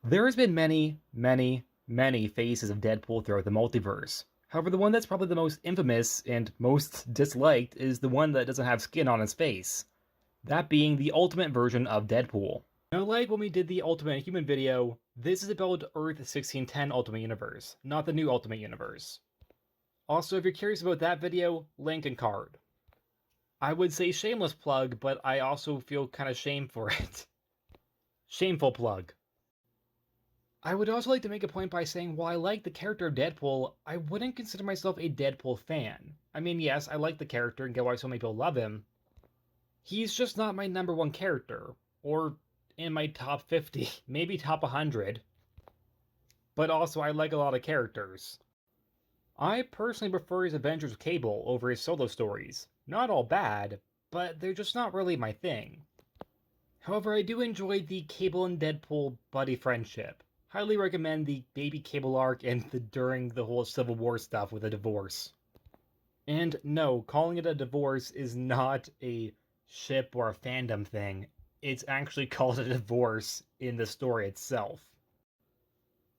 There has been many phases of Deadpool throughout the multiverse. However, the one that's probably the most infamous and most disliked is the one that doesn't have skin on his face. That being the ultimate version of Deadpool. Now, like when we did the Ultimate Human video, this is about Earth 1610 Ultimate Universe, not the new Ultimate Universe. Also, if you're curious about that video, link and card. I would say shameless plug, but I also feel kind of shame for it. Shameful plug. I would also like to make a point by saying while I like the character of Deadpool, I wouldn't consider myself a Deadpool fan. I mean, yes, I like the character and get why so many people love him. He's just not my number one character, or in my top 50, maybe top 100. But also, I like a lot of characters. I personally prefer his Adventures with Cable over his solo stories. Not all bad, but they're just not really my thing. However, I do enjoy the Cable and Deadpool buddy friendship. Highly recommend the Baby Cable arc and during the whole Civil War stuff with a divorce. And no, calling it a divorce is not a ship or a fandom thing. It's actually called a divorce in the story itself.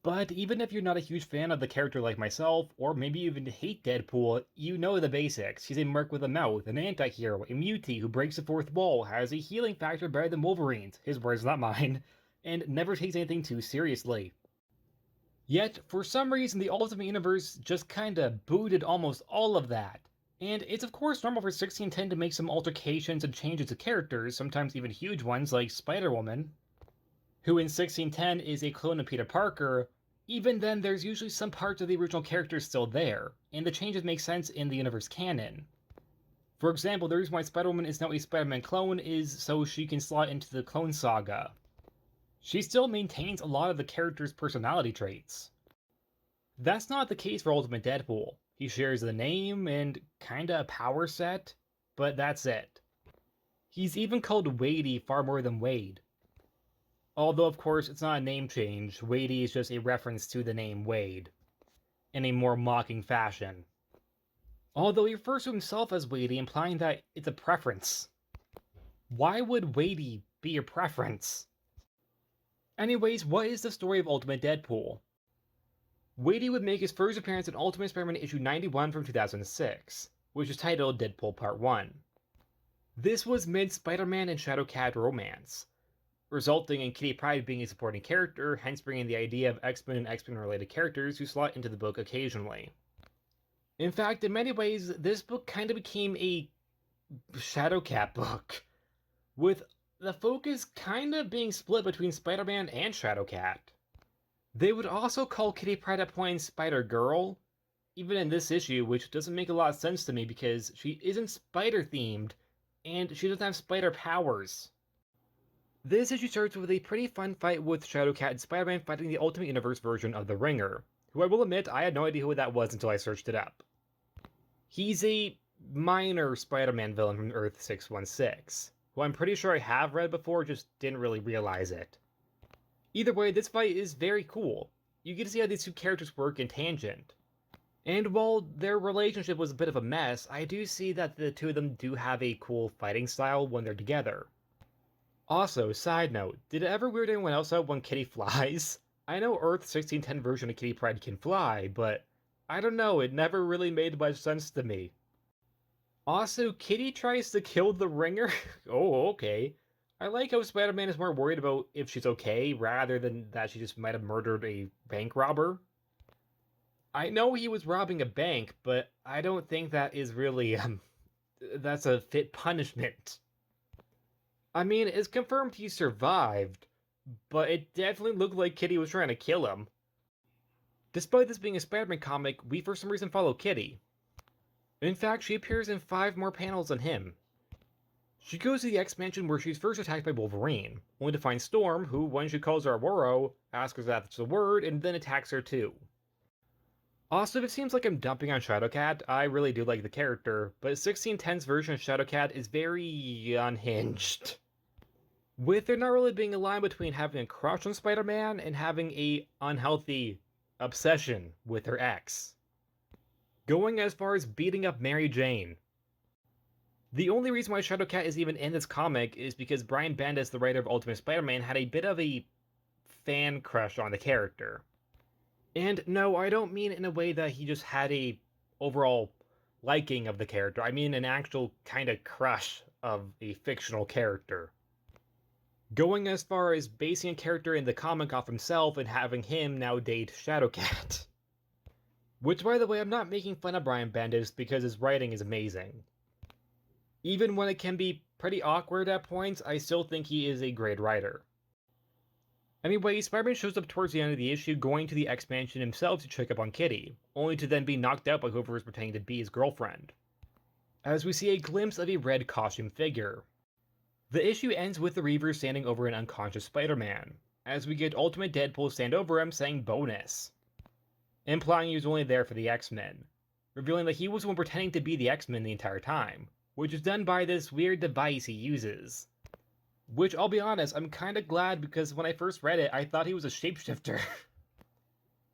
But even if you're not a huge fan of the character like myself, or maybe you even hate Deadpool, you know the basics. He's a merc with a mouth, an anti-hero, a mutie who breaks the fourth wall, has a healing factor better than Wolverine's, his words not mine, and never takes anything too seriously. Yet, for some reason, the Ultimate Universe just kinda booted almost all of that. And it's of course normal for 1610 to make some altercations and changes to characters, sometimes even huge ones like Spider-Woman, who in 1610 is a clone of Peter Parker. Even then, there's usually some parts of the original character still there, and the changes make sense in the universe canon. For example, the reason why Spider-Woman is now a Spider-Man clone is so she can slot into the Clone Saga. She still maintains a lot of the character's personality traits. That's not the case for Ultimate Deadpool. He shares the name and kinda a power set, but that's it. He's even called Wadey far more than Wade. Although, of course, it's not a name change, Wadey is just a reference to the name Wade, in a more mocking fashion. Although he refers to himself as Wadey, implying that it's a preference. Why would Wadey be your preference? Anyways, what is the story of Ultimate Deadpool? Wadey would make his first appearance in Ultimate Spider-Man issue 91 from 2006, which is titled Deadpool Part 1. This was mid-Spider-Man and Shadowcat romance, resulting in Kitty Pryde being a supporting character, hence bringing the idea of X-Men and X-Men related characters who slot into the book occasionally. In fact, in many ways, this book kind of became a Shadowcat book, with the focus kind of being split between Spider-Man and Shadowcat. They would also call Kitty Pryde at points Spider-Girl, even in this issue, which doesn't make a lot of sense to me because she isn't spider-themed, and she doesn't have spider powers. This issue starts with a pretty fun fight with Shadowcat and Spider-Man fighting the Ultimate Universe version of the Ringer, who I will admit I had no idea who that was until I searched it up. He's a minor Spider-Man villain from Earth 616, who I'm pretty sure I have read before, just didn't really realize it. Either way, this fight is very cool. You get to see how these two characters work in tangent. And while their relationship was a bit of a mess, I do see that the two of them do have a cool fighting style when they're together. Also, side note, did it ever weird anyone else out when Kitty flies? I know Earth 1610 version of Kitty Pryde can fly, but I don't know, it never really made much sense to me. Also, Kitty tries to kill the Ringer? Oh, okay. I like how Spider-Man is more worried about if she's okay, rather than that she just might have murdered a bank robber. I know he was robbing a bank, but I don't think that is really, that's a fit punishment. I mean, it's confirmed he survived, but it definitely looked like Kitty was trying to kill him. Despite this being a Spider-Man comic, we for some reason follow Kitty. In fact, she appears in 5 more panels than him. She goes to the X-Mansion where she's first attacked by Wolverine, only to find Storm, who, when she calls her Aurora, asks her if that's the word, and then attacks her too. Also, if it seems like I'm dumping on Shadowcat, I really do like the character, but 1610's version of Shadowcat is very unhinged. With there not really being a line between having a crush on Spider-Man and having a unhealthy obsession with her ex. Going as far as beating up Mary Jane. The only reason why Shadowcat is even in this comic is because Brian Bendis, the writer of Ultimate Spider-Man, had a bit of a fan crush on the character. And no, I don't mean in a way that he just had a overall liking of the character. I mean an actual kind of crush of a fictional character. Going as far as basing a character in the comic off himself and having him now date Shadowcat. Which, by the way, I'm not making fun of Brian Bendis because his writing is amazing. Even when it can be pretty awkward at points, I still think he is a great writer. Anyway, Spider-Man shows up towards the end of the issue going to the X-Mansion himself to check up on Kitty, only to then be knocked out by whoever is pretending to be his girlfriend. As we see a glimpse of a red costume figure. The issue ends with the Reaver standing over an unconscious Spider-Man, as we get Ultimate Deadpool stand over him saying bonus, implying he was only there for the X-Men, revealing that he was the one pretending to be the X-Men the entire time, which is done by this weird device he uses. Which, I'll be honest, I'm kinda glad because when I first read it, I thought he was a shapeshifter.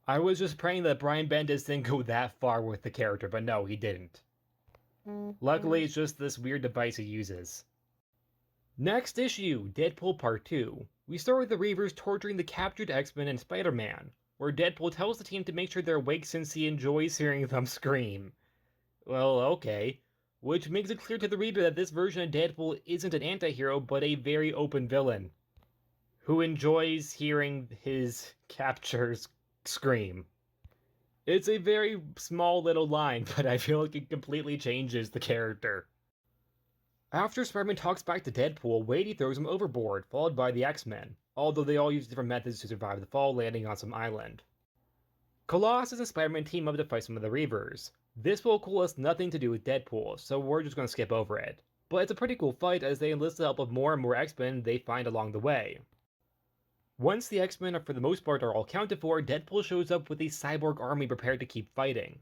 I was just praying that Brian Bendis didn't go that far with the character, but no, he didn't. Luckily, it's just this weird device he uses. Next issue, Deadpool Part 2. We start with the Reavers torturing the captured X-Men and Spider-Man, where Deadpool tells the team to make sure they're awake since he enjoys hearing them scream. Well, okay. Which makes it clear to the reader that this version of Deadpool isn't an anti-hero, but a very open villain, who enjoys hearing his captures scream. It's a very small little line, but I feel like it completely changes the character. After Spider-Man talks back to Deadpool, Wadey throws him overboard, followed by the X-Men, although they all use different methods to survive the fall, landing on some island. Colossus and Spider-Man team up to fight some of the Reavers. This will, of course, nothing to do with Deadpool, so we're just going to skip over it. But it's a pretty cool fight as they enlist the help of more and more X-Men they find along the way. Once the X-Men, for the most part, are all accounted for, Deadpool shows up with a cyborg army prepared to keep fighting.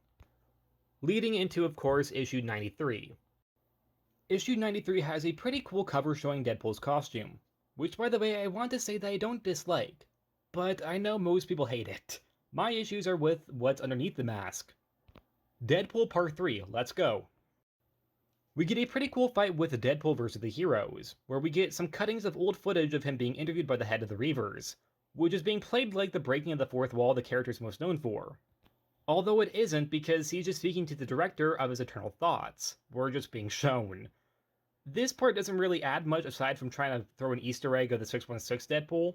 Leading into, of course, issue 93. Issue 93 has a pretty cool cover showing Deadpool's costume, which, by the way, I want to say that I don't dislike, but I know most people hate it. My issues are with what's underneath the mask. Deadpool Part 3, let's go. We get a pretty cool fight with Deadpool vs. the Heroes, where we get some cuttings of old footage of him being interviewed by the head of the Reavers, which is being played like the breaking of the fourth wall the character is most known for. Although it isn't, because he's just speaking to the director of his eternal thoughts. We're just being shown. This part doesn't really add much aside from trying to throw an Easter egg of the 616 Deadpool.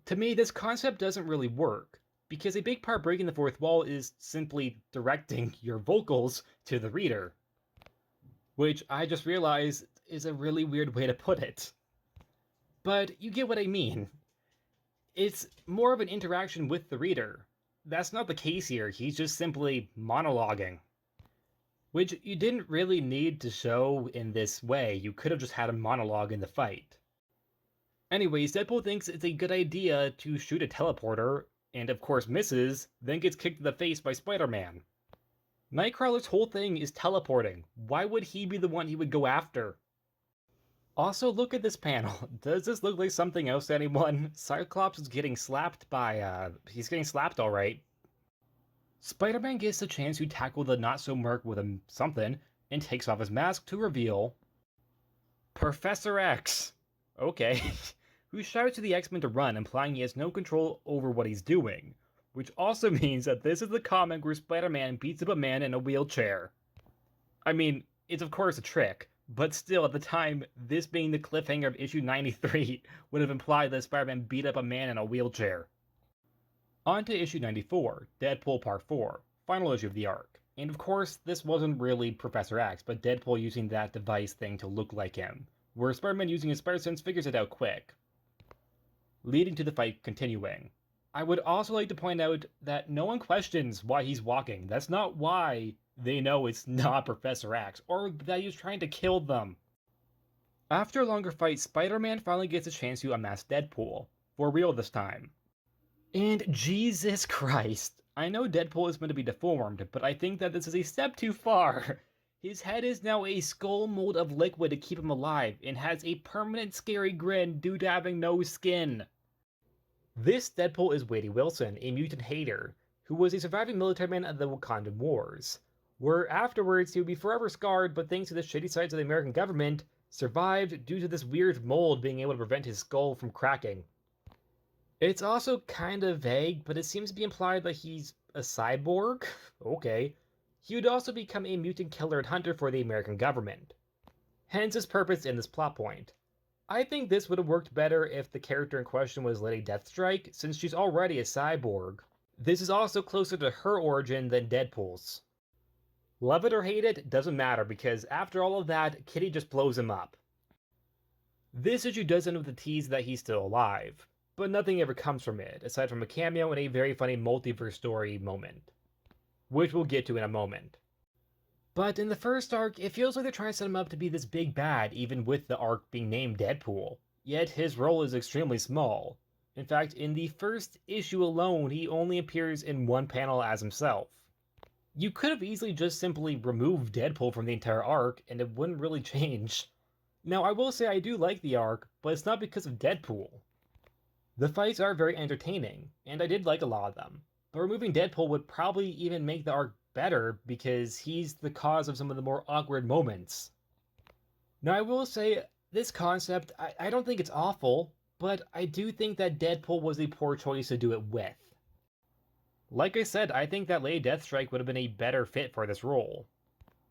To me, this concept doesn't really work, because a big part breaking the fourth wall is simply directing your vocals to the reader. Which I just realized is a really weird way to put it. But you get what I mean. It's more of an interaction with the reader. That's not the case here, he's just simply monologuing. Which you didn't really need to show in this way, you could have just had a monologue in the fight. Anyways, Deadpool thinks it's a good idea to shoot a teleporter, and of course misses, then gets kicked in the face by Spider-Man. Nightcrawler's whole thing is teleporting. Why would he be the one he would go after? Also, look at this panel. Does this look like something else to anyone? Cyclops is getting slapped by, he's getting slapped alright. Spider-Man gets the chance to tackle the not-so-merc with a something, and takes off his mask to reveal Professor X. Okay. Who shouts to the X-Men to run, implying he has no control over what he's doing. Which also means that this is the comic where Spider-Man beats up a man in a wheelchair. I mean, it's of course a trick, but still at the time, this being the cliffhanger of issue 93 would have implied that Spider-Man beat up a man in a wheelchair. On to issue 94, Deadpool Part 4, final issue of the arc. And of course, this wasn't really Professor X, but Deadpool using that device thing to look like him, where Spider-Man using his spider sense figures it out quick. Leading to the fight continuing. I would also like to point out that no one questions why he's walking. That's not why they know it's not Professor X, or that he's trying to kill them. After a longer fight, Spider-Man finally gets a chance to unmask Deadpool, for real this time. And Jesus Christ, I know Deadpool is meant to be deformed, but I think that this is a step too far. His head is now a skull mold of liquid to keep him alive, and has a permanent scary grin due to having no skin. This Deadpool is Wadey Wilson, a mutant hater, who was a surviving military man of the Wakandan Wars, where afterwards he would be forever scarred, but thanks to the shady sides of the American government, survived due to this weird mold being able to prevent his skull from cracking. It's also kind of vague, but it seems to be implied that he's a cyborg. Okay. He would also become a mutant killer and hunter for the American government. Hence his purpose in this plot point. I think this would have worked better if the character in question was Lady Deathstrike, since she's already a cyborg. This is also closer to her origin than Deadpool's. Love it or hate it, doesn't matter, because after all of that, Kitty just blows him up. This issue does end with the tease that he's still alive, but nothing ever comes from it, aside from a cameo and a very funny multiverse story moment, which we'll get to in a moment. But in the first arc, it feels like they're trying to set him up to be this big bad, even with the arc being named Deadpool. Yet his role is extremely small. In fact, in the first issue alone, he only appears in one panel as himself. You could have easily just simply removed Deadpool from the entire arc, and it wouldn't really change. Now, I will say I do like the arc, but it's not because of Deadpool. The fights are very entertaining, and I did like a lot of them, but removing Deadpool would probably even make the arc better because he's the cause of some of the more awkward moments. Now, I will say, this concept, I don't think it's awful, but I do think that Deadpool was a poor choice to do it with. Like I said, I think that Lady Deathstrike would have been a better fit for this role.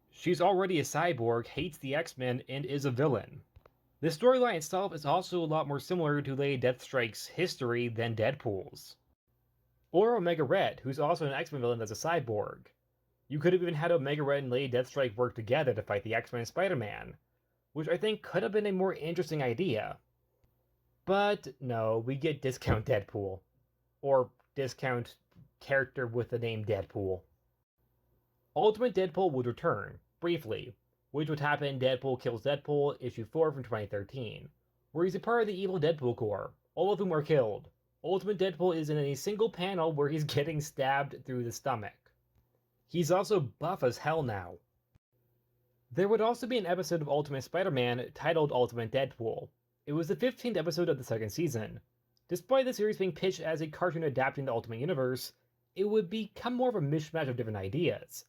She's already a cyborg, hates the X-Men, and is a villain. The storyline itself is also a lot more similar to Lady Deathstrike's history than Deadpool's. Or Omega Red, who's also an X-Men villain that's a cyborg. You could have even had Omega Red and Lady Deathstrike work together to fight the X-Men and Spider-Man, which I think could have been a more interesting idea. But no, we get Discount Deadpool. Or Discount character with the name Deadpool. Ultimate Deadpool would return, briefly, which would happen in Deadpool Kills Deadpool, issue 4 from 2013, where he's a part of the evil Deadpool Corps, all of whom are killed. Ultimate Deadpool is in a single panel where he's getting stabbed through the stomach. He's also buff as hell now. There would also be an episode of Ultimate Spider-Man titled Ultimate Deadpool. It was the 15th episode of the second season. Despite the series being pitched as a cartoon adapting the Ultimate Universe, it would become more of a mishmash of different ideas,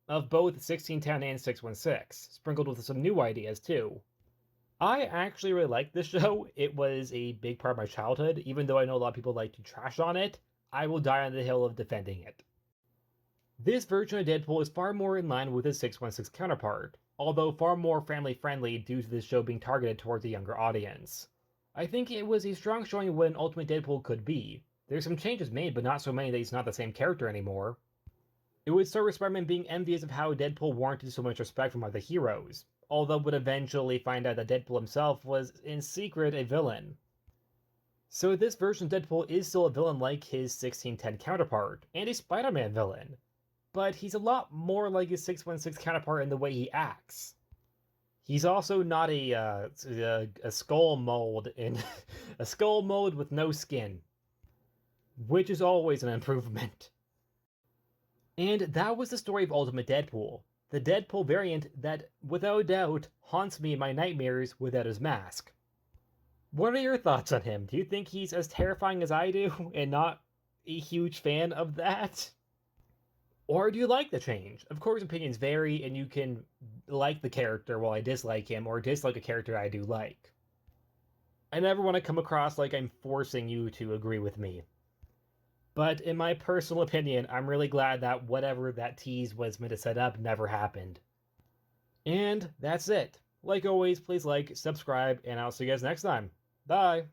of both 1610 and 616, sprinkled with some new ideas too. I actually really liked this show. It was a big part of my childhood, even though I know a lot of people like to trash on it. I will die on the hill of defending it. This version of Deadpool is far more in line with his 616 counterpart, although far more family-friendly due to this show being targeted towards a younger audience. I think it was a strong showing of what an Ultimate Deadpool could be. There's some changes made, but not so many that he's not the same character anymore. It would start with Spider-Man being envious of how Deadpool warranted so much respect from other heroes, although would eventually find out that Deadpool himself was in secret a villain. So this version of Deadpool is still a villain like his 1610 counterpart, and a Spider-Man villain, but he's a lot more like his 616 counterpart in the way he acts. He's also not a skull mold in a skull mold with no skin, which is always an improvement. And that was the story of Ultimate Deadpool, the Deadpool variant that, without a doubt, haunts me in my nightmares without his mask. What are your thoughts on him? Do you think he's as terrifying as I do, and not a huge fan of that? Or do you like the change? Of course, opinions vary, and you can like the character while I dislike him, or dislike a character I do like. I never want to come across like I'm forcing you to agree with me. But in my personal opinion, I'm really glad that whatever that tease was meant to set up never happened. And that's it. Like always, please like, subscribe, and I'll see you guys next time. Bye!